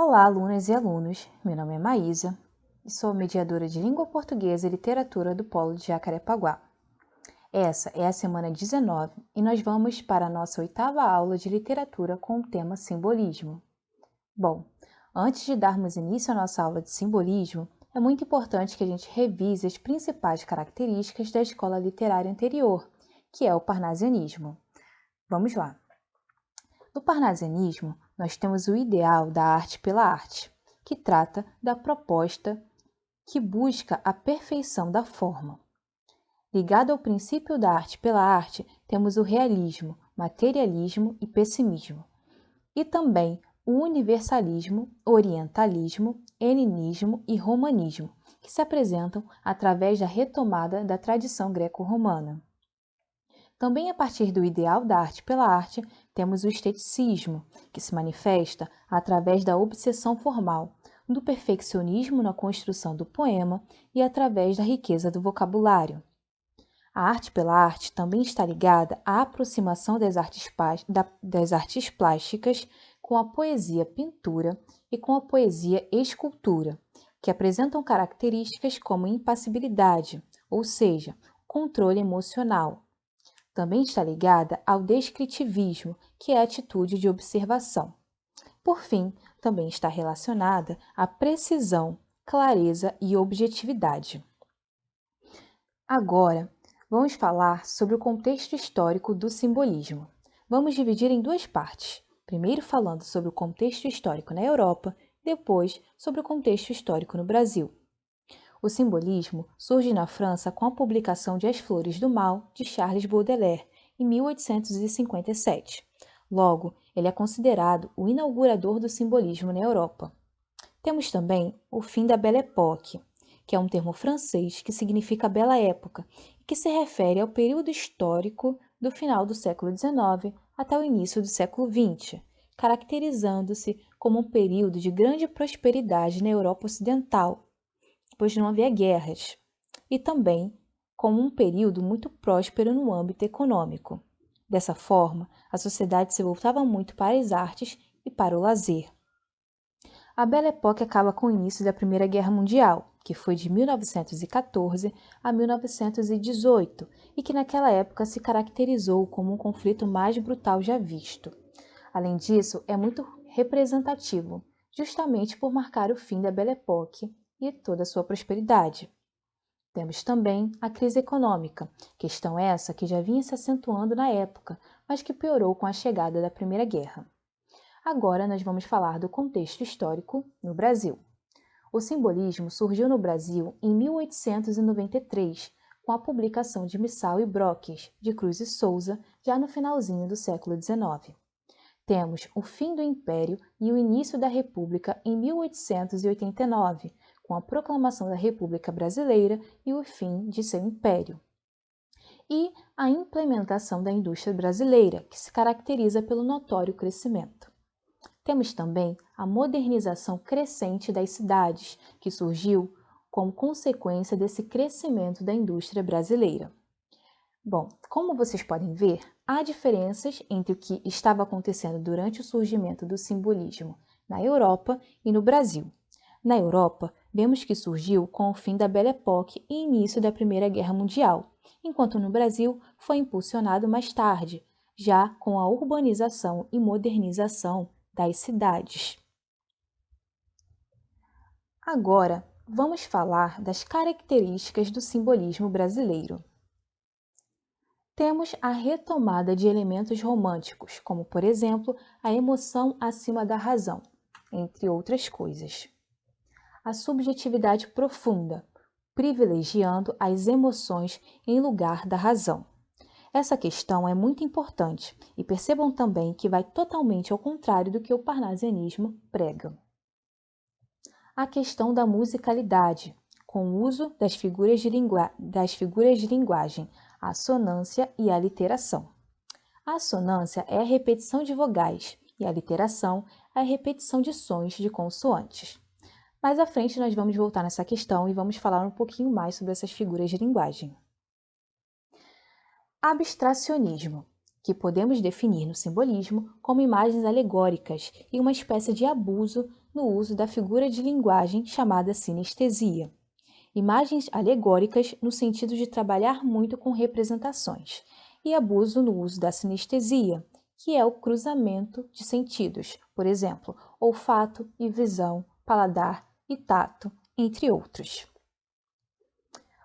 Olá, alunas e alunos. Meu nome é Maísa e sou mediadora de Língua Portuguesa e Literatura do Polo de Jacarepaguá. Essa é a semana 19 e nós vamos para a nossa 8ª aula de literatura com o tema simbolismo. Bom, antes de darmos início à nossa aula de simbolismo, é muito importante que a gente revise as principais características da escola literária anterior, que é o parnasianismo. Vamos lá. No parnasianismo, nós temos o ideal da arte pela arte, que trata da proposta que busca a perfeição da forma. Ligado ao princípio da arte pela arte, temos o realismo, materialismo e pessimismo. E também o universalismo, orientalismo, helenismo e romanismo, que se apresentam através da retomada da tradição greco-romana. Também a partir do ideal da arte pela arte, temos o esteticismo, que se manifesta através da obsessão formal, do perfeccionismo na construção do poema e através da riqueza do vocabulário. A arte pela arte também está ligada à aproximação das artes plásticas com a poesia pintura e com a poesia escultura, que apresentam características como impassibilidade, ou seja, controle emocional. Também está ligada ao descritivismo, que é a atitude de observação. Por fim, também está relacionada à precisão, clareza e objetividade. Agora, vamos falar sobre o contexto histórico do simbolismo. Vamos dividir em duas partes. Primeiro falando sobre o contexto histórico na Europa, depois sobre o contexto histórico no Brasil. O simbolismo surge na França com a publicação de As Flores do Mal, de Charles Baudelaire, em 1857. Logo, ele é considerado o inaugurador do simbolismo na Europa. Temos também o fim da Belle Époque, que é um termo francês que significa bela época e que se refere ao período histórico do final do século XIX até o início do século XX, caracterizando-se como um período de grande prosperidade na Europa Ocidental, pois não havia guerras, e também como um período muito próspero no âmbito econômico. Dessa forma, a sociedade se voltava muito para as artes e para o lazer. A Belle Époque acaba com o início da Primeira Guerra Mundial, que foi de 1914 a 1918 e que naquela época se caracterizou como um conflito mais brutal já visto. Além disso, é muito representativo, justamente por marcar o fim da Belle Époque e toda a sua prosperidade. Temos também a crise econômica, questão essa que já vinha se acentuando na época, mas que piorou com a chegada da Primeira Guerra. Agora nós vamos falar do contexto histórico no Brasil. O simbolismo surgiu no Brasil em 1893, com a publicação de Missal e Broques, de Cruz e Souza, já no finalzinho do século XIX. Temos o fim do Império e o início da República em 1889, com a proclamação da República Brasileira e o fim de seu império. E a implementação da indústria brasileira, que se caracteriza pelo notório crescimento. Temos também a modernização crescente das cidades, que surgiu como consequência desse crescimento da indústria brasileira. Bom, como vocês podem ver, há diferenças entre o que estava acontecendo durante o surgimento do simbolismo na Europa e no Brasil. Na Europa, vemos que surgiu com o fim da Belle Époque e início da Primeira Guerra Mundial, enquanto no Brasil foi impulsionado mais tarde, já com a urbanização e modernização das cidades. Agora, vamos falar das características do simbolismo brasileiro. Temos a retomada de elementos românticos, como, por exemplo, a emoção acima da razão, entre outras coisas. A subjetividade profunda, privilegiando as emoções em lugar da razão. Essa questão é muito importante e percebam também que vai totalmente ao contrário do que o parnasianismo prega. A questão da musicalidade, com o uso das figuras de linguagem, a assonância e a aliteração. A assonância é a repetição de vogais e a aliteração é a repetição de sons de consoantes. Mais à frente nós vamos voltar nessa questão e vamos falar um pouquinho mais sobre essas figuras de linguagem. Abstracionismo, que podemos definir no simbolismo como imagens alegóricas e uma espécie de abuso no uso da figura de linguagem chamada sinestesia. Imagens alegóricas no sentido de trabalhar muito com representações, e abuso no uso da sinestesia, que é o cruzamento de sentidos, por exemplo, olfato e visão, paladar e tato, entre outros.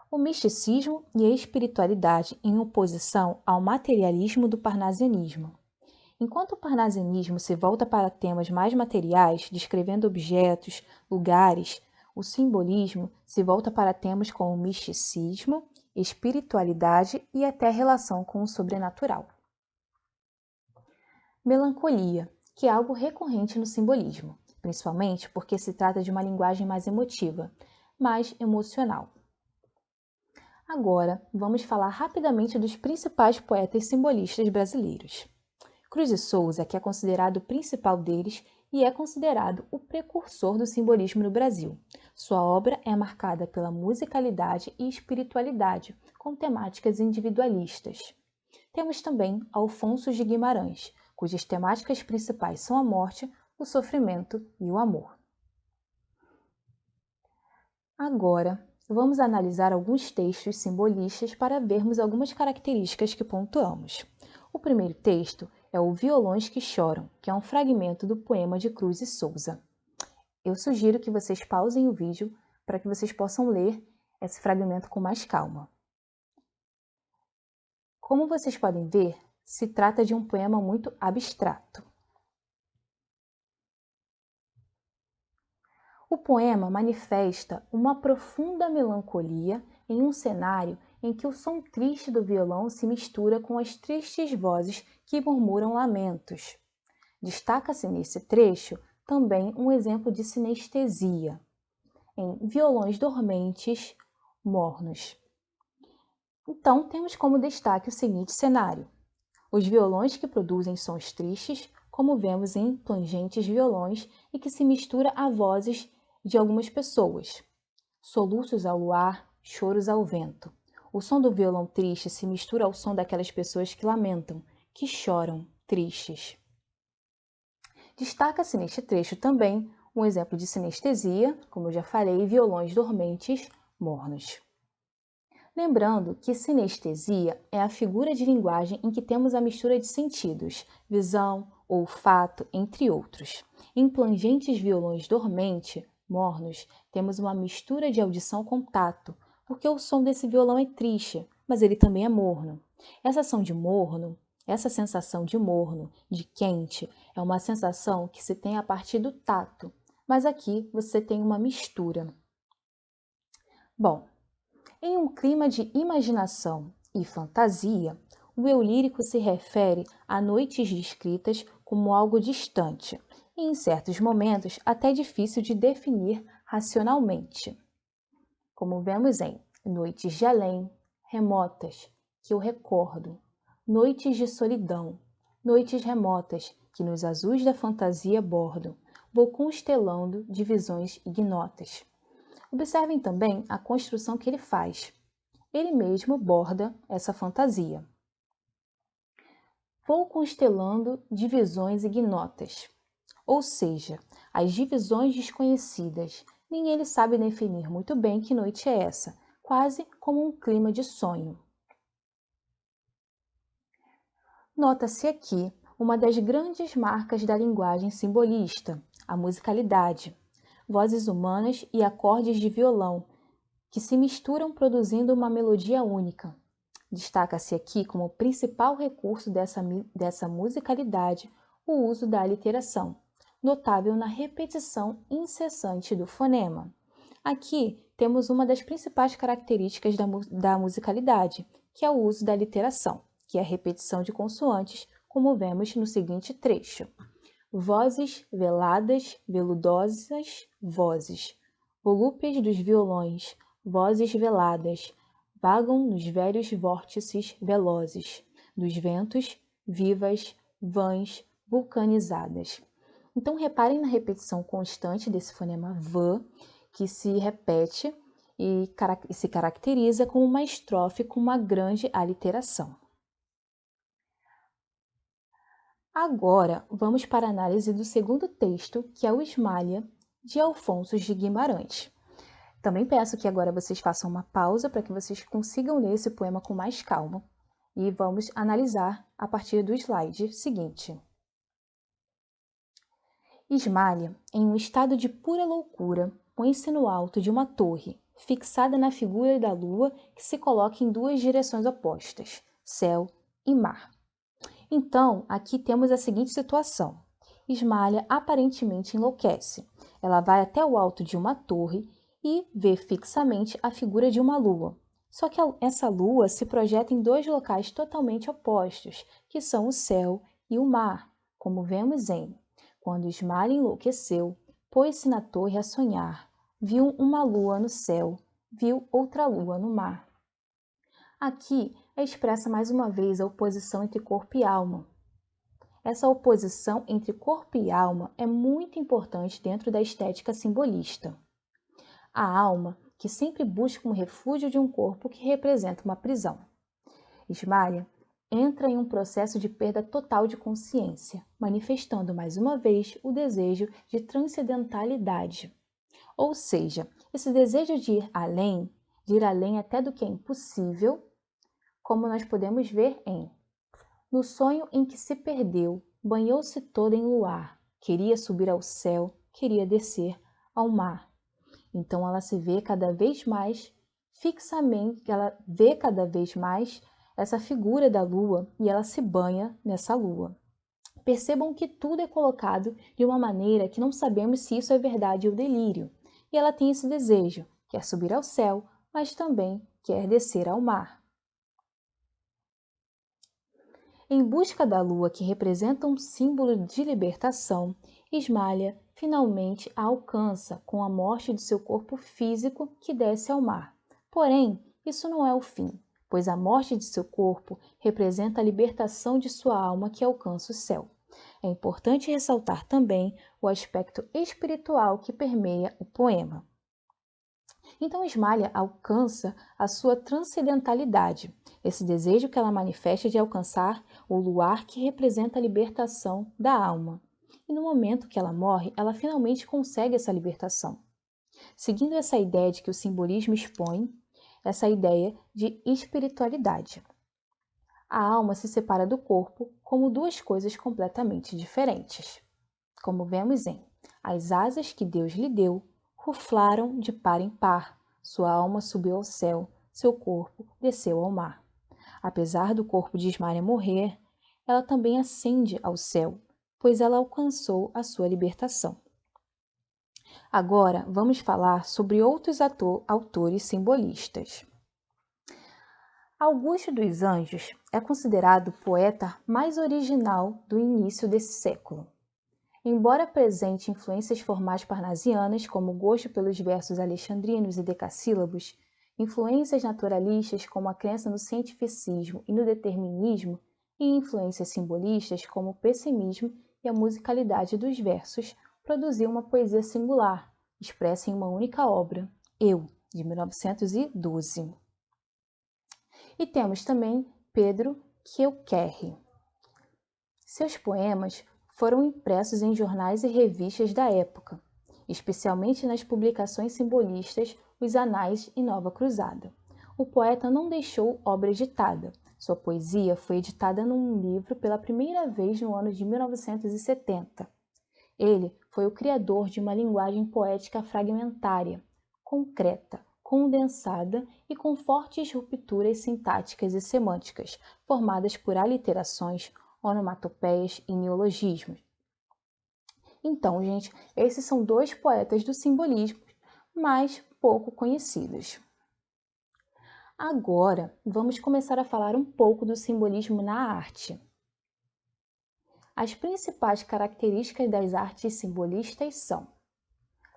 O misticismo e a espiritualidade em oposição ao materialismo do parnasianismo. Enquanto o parnasianismo se volta para temas mais materiais, descrevendo objetos, lugares, o simbolismo se volta para temas como misticismo, espiritualidade e até relação com o sobrenatural. Melancolia, que é algo recorrente no simbolismo, principalmente porque se trata de uma linguagem mais emotiva, mais emocional. Agora, vamos falar rapidamente dos principais poetas simbolistas brasileiros. Cruz de Souza, que é considerado o principal deles e é considerado o precursor do simbolismo no Brasil. Sua obra é marcada pela musicalidade e espiritualidade, com temáticas individualistas. Temos também Alfonso de Guimarães, cujas temáticas principais são a morte, o sofrimento e o amor. Agora, vamos analisar alguns textos simbolistas para vermos algumas características que pontuamos. O primeiro texto é o Violões que Choram, que é um fragmento do poema de Cruz e Souza. Eu sugiro que vocês pausem o vídeo para que vocês possam ler esse fragmento com mais calma. Como vocês podem ver, se trata de um poema muito abstrato. O poema manifesta uma profunda melancolia em um cenário em que o som triste do violão se mistura com as tristes vozes que murmuram lamentos. Destaca-se nesse trecho também um exemplo de sinestesia, em violões dormentes, mornos. Então, temos como destaque o seguinte cenário: os violões que produzem sons tristes, como vemos em plangentes violões, e que se mistura a vozes de algumas pessoas. Soluços ao luar, choros ao vento. O som do violão triste se mistura ao som daquelas pessoas que lamentam, que choram, tristes. Destaca-se neste trecho também um exemplo de sinestesia, como eu já falei, violões dormentes, mornos. Lembrando que sinestesia é a figura de linguagem em que temos a mistura de sentidos, visão, olfato, entre outros. Em plangentes violões dormente, mornos, temos uma mistura de audição com tato, porque o som desse violão é triste, mas ele também é morno. Essa sensação de morno, de quente, é uma sensação que se tem a partir do tato, mas aqui você tem uma mistura. Bom, em um clima de imaginação e fantasia, o eu lírico se refere a noites descritas como algo distante e, em certos momentos, até difícil de definir racionalmente. Como vemos em noites de além, remotas, que eu recordo, noites de solidão, noites remotas, que nos azuis da fantasia bordo, vou constelando de visões ignotas. Observem também a construção que ele faz. Ele mesmo borda essa fantasia. Vou constelando divisões ignotas, ou seja, as divisões desconhecidas. Nem ele sabe definir muito bem que noite é essa, quase como um clima de sonho. Nota-se aqui uma das grandes marcas da linguagem simbolista, a musicalidade. Vozes humanas e acordes de violão, que se misturam produzindo uma melodia única. Destaca-se aqui como principal recurso dessa musicalidade o uso da aliteração, notável na repetição incessante do fonema. Aqui temos uma das principais características da musicalidade, que é o uso da aliteração, que é a repetição de consoantes, como vemos no seguinte trecho. Vozes veladas, veludosas, vozes. Volúpias dos violões, vozes veladas, vagam nos velhos vórtices velozes, dos ventos, vivas, vãs, vulcanizadas. Então, reparem na repetição constante desse fonema v, que se repete e se caracteriza como uma estrofe com uma grande aliteração. Agora, vamos para a análise do segundo texto, que é o Ismália, de Alfonso de Guimarães. Também peço que agora vocês façam uma pausa para que vocês consigam ler esse poema com mais calma. E vamos analisar a partir do slide seguinte. Ismália, em um estado de pura loucura, põe-se no alto de uma torre, fixada na figura da lua que se coloca em duas direções opostas, céu e mar. Então, aqui temos a seguinte situação. Ismália aparentemente enlouquece. Ela vai até o alto de uma torre e vê fixamente a figura de uma lua. Só que essa lua se projeta em dois locais totalmente opostos, que são o céu e o mar, como vemos em Quando Ismália enlouqueceu, pôs-se na torre a sonhar, viu uma lua no céu, viu outra lua no mar. Aqui é expressa mais uma vez a oposição entre corpo e alma. Essa oposição entre corpo e alma é muito importante dentro da estética simbolista. A alma, que sempre busca um refúgio de um corpo que representa uma prisão. Ismália entra em um processo de perda total de consciência, manifestando mais uma vez o desejo de transcendentalidade. Ou seja, esse desejo de ir além até do que é impossível, como nós podemos ver em No sonho em que se perdeu, banhou-se toda em luar, queria subir ao céu, queria descer ao mar. Então ela se vê cada vez mais fixamente, ela vê cada vez mais essa figura da lua e ela se banha nessa lua. Percebam que tudo é colocado de uma maneira que não sabemos se isso é verdade ou delírio. E ela tem esse desejo, quer subir ao céu, mas também quer descer ao mar. Em busca da lua, que representa um símbolo de libertação, Ismália finalmente a alcança com a morte de seu corpo físico que desce ao mar. Porém, isso não é o fim, pois a morte de seu corpo representa a libertação de sua alma que alcança o céu. É importante ressaltar também o aspecto espiritual que permeia o poema. Então, Ismália alcança a sua transcendentalidade, esse desejo que ela manifesta de alcançar o luar que representa a libertação da alma. E no momento que ela morre, ela finalmente consegue essa libertação. Seguindo essa ideia de que o simbolismo expõe, essa ideia de espiritualidade. A alma se separa do corpo como duas coisas completamente diferentes. Como vemos em As asas que Deus lhe deu ruflaram de par em par, sua alma subiu ao céu, seu corpo desceu ao mar. Apesar do corpo de Ismália morrer, ela também ascende ao céu, pois ela alcançou a sua libertação. Agora vamos falar sobre outros autores simbolistas. Augusto dos Anjos é considerado o poeta mais original do início desse século. Embora apresente influências formais parnasianas, como o gosto pelos versos alexandrinos e decassílabos, influências naturalistas, como a crença no cientificismo e no determinismo, e influências simbolistas, como o pessimismo e a musicalidade dos versos, produziu uma poesia singular, expressa em uma única obra, Eu, de 1912. E temos também Pedro Keuquerre. Seus poemas foram impressos em jornais e revistas da época, especialmente nas publicações simbolistas Os Anais e Nova Cruzada. O poeta não deixou obra editada. Sua poesia foi editada num livro pela primeira vez no ano de 1970. Ele foi o criador de uma linguagem poética fragmentária, concreta, condensada e com fortes rupturas sintáticas e semânticas, formadas por aliterações, onomatopeias e neologismos. Então, gente, esses são dois poetas do simbolismo, mais pouco conhecidos. Agora, vamos começar a falar um pouco do simbolismo na arte. As principais características das artes simbolistas são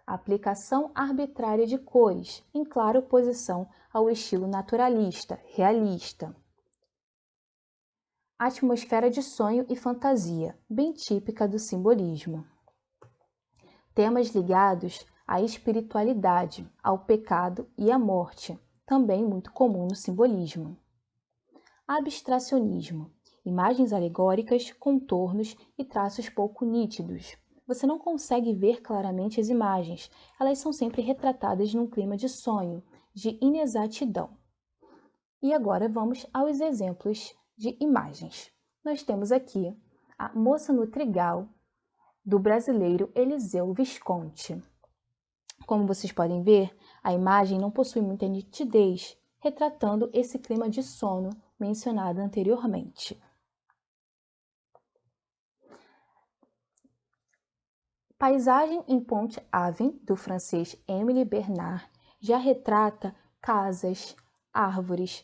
a aplicação arbitrária de cores, em clara oposição ao estilo naturalista, realista. A atmosfera de sonho e fantasia, bem típica do simbolismo. Temas ligados à espiritualidade, ao pecado e à morte, também muito comum no simbolismo. Abstracionismo, imagens alegóricas, contornos e traços pouco nítidos. Você não consegue ver claramente as imagens, elas são sempre retratadas num clima de sonho, de inexatidão. E agora vamos aos exemplos de imagens. Nós temos aqui a Moça no Trigal, do brasileiro Eliseu Visconti. Como vocês podem ver, a imagem não possui muita nitidez, retratando esse clima de sono mencionado anteriormente. Paisagem em Pont-Aven, do francês Émile Bernard, já retrata casas, árvores,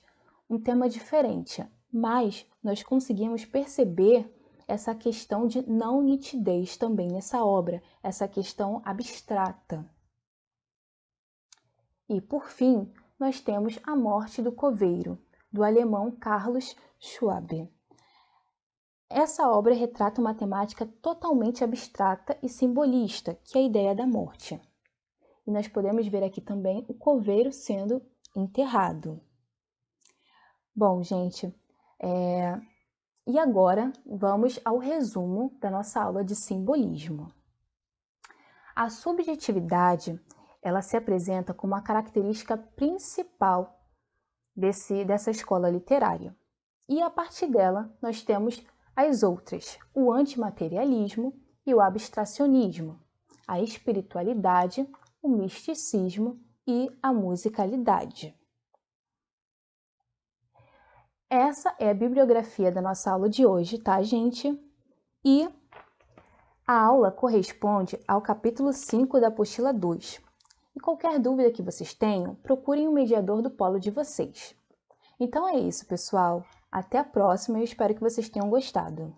um tema diferente, mas nós conseguimos perceber essa questão de não nitidez também nessa obra, essa questão abstrata. E, por fim, nós temos A Morte do Coveiro, do alemão Carlos Schwab. Essa obra retrata uma temática totalmente abstrata e simbolista, que é a ideia da morte. E nós podemos ver aqui também o coveiro sendo enterrado. Bom, gente, e agora vamos ao resumo da nossa aula de simbolismo. A subjetividade, ela se apresenta como a característica principal dessa escola literária. E a partir dela, nós temos as outras, o antimaterialismo e o abstracionismo, a espiritualidade, o misticismo e a musicalidade. Essa é a bibliografia da nossa aula de hoje, tá, gente? E a aula corresponde ao capítulo 5 da apostila 2. E qualquer dúvida que vocês tenham, procurem o mediador do polo de vocês. Então é isso, pessoal. Até a próxima e eu espero que vocês tenham gostado.